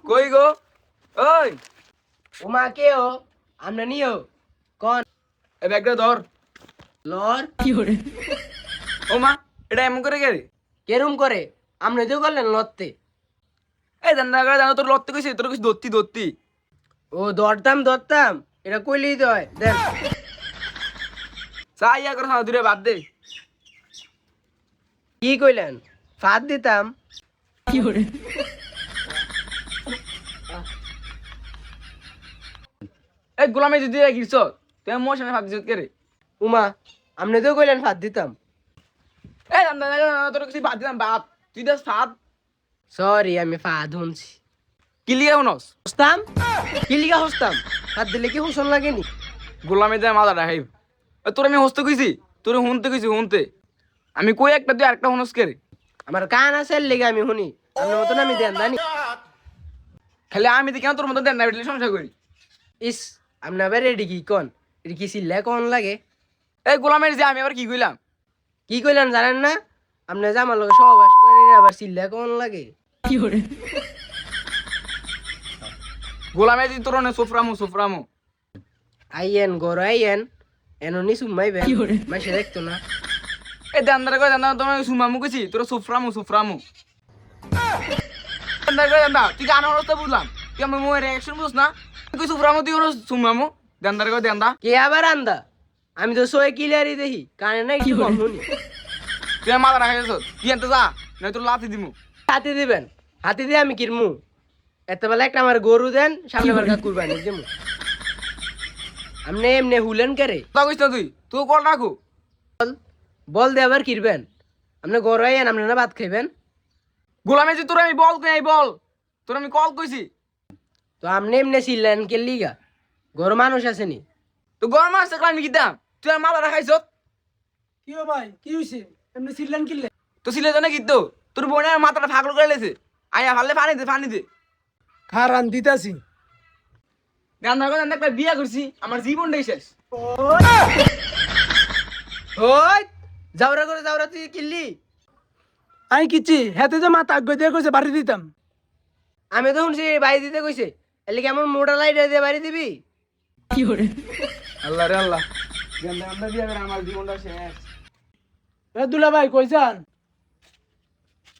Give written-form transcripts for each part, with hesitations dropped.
কই গো ওই উমা কে ও আমরা নিও কোন এ ব্যাগটা ধর লর ও মা এটা এমন করে গেলে কেরম করে আমরা তো করলেন লড়তে এই দান্দা করে জানো তোর লড়তে কইছে তোর কইছে দত্তি দত্তি ও দরতাম এটা কইলেই তো হয় দেন চাই ইয়া করে দূরে বাদ দে কি কইলেন ফাঁদ দিতাম এই গোলামে যদি গিরছ তুই মোর সামনে ভাত দিছত কে রে উমা আপনি তো কইলেন ফাঁদ দিতাম এই দান্দা তোর কইছি ভাত দিলাম ভাত তুই দাস ভাত সরি আমি ফাঁদ শুনছি কি লিয়া হনস হস্তাম কি লিগা হস্তাম ফাঁদ দিলে কি হুসন লাগেনি গোলামে যায় মাথা রাখাই তোর আমি হস্তে কইছি তোর হুনতে কইছি হুনতে আমি কই একটা তুই আরেকটা হনস কে রে আমার কান আছে লেগে আমি শুনি আপনার মতন আমি দেন জানি খালি আমি দেখি তোর মতো দেন না বেটলে সংসার করি ইস আপনি আবার রেডি কি কন এটা কি চিল্লা কন লাগে এই গোলামের যে আমি আবার কি কইলাম কি কইলেন জানেন না আপনি যে আমার লগে সহবাস করেন আবার চিল্লা কন লাগে গোলামে যদি তোর অনেক সুফরামু আইয়েন গর আইয়েন এনো নি সুমাইবেন মাসে দেখতো না এই দান্দারে কই দান্দা তোমার সুমামু কইছি তোর সুফরামু দান্দারে কই দান্দা তুই গান অবস্থা বুঝলাম তুই আমার মোয়ের রিঅ্যাকশন বুঝছ না তুই সুফরামু তুই কোনো সুমামু দান্দারে কই দান্দা কে আবার আন্দা আমি তো সোয়ে কিলারি দেখি কানে না কি কম শুনি তুই মাথা রাখাইছ তুই আনতে যা নয় তোর লাথি দিমু হাতে দিবেন হাতে দিয়ে আমি কিরমু এত বেলা একটা আমার গরু দেন সামনে বার কুরবানি দেবো আপনি এমনি হুলেন করে তা কইছ না তুই কল রাখো বল দিয়ে আবার কিরবেন আপনি গরু আইয়েন আপনি না ভাত খাইবেন গোলামে যে তোর আমি বল কই নাই বল তোর আমি কল কইছি তো আপনি এমনি ছিলেন কে লিগা গরু মানুষ আসেনি তো গরম আসছে আমি কি দাম তুই আর মাথা রাখাইছ কি ও ভাই কি হইছে এমনি সিললেন কিনলে তো ছিলে জানে কি তো তোর বোনের মাথাটা ফাগল করে লেছে আয়া ফালে পানি দে খারান দিতাছি গান্ধার কথা একটা বিয়া করছি আমার জীবনটাই শেষ ওই যাওরা তুই কিনলি আমি কিচ্ছি হেতে যে মাথা আগ্য দিয়ে কইছে বাড়ি দিতাম আমি তো শুনছি বাড়ি দিতে কইছে এলে কেমন মোটা লাইট দিয়ে বাড়ি দিবি আল্লাহ রে আল্লাহ গান্ধা আমরা বিয়া করে আমার জীবনটা শেষ এ দুলা ভাই কইছান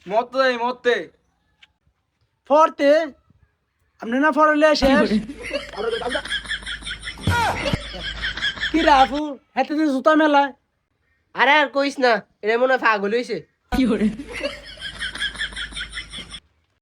মরতে ফরতে আপনি না ফরলে শেষ কি রাফু হেতে যে জুতা মেলায় আরে আর কইস না এটা মনে হয় পাগল হইছে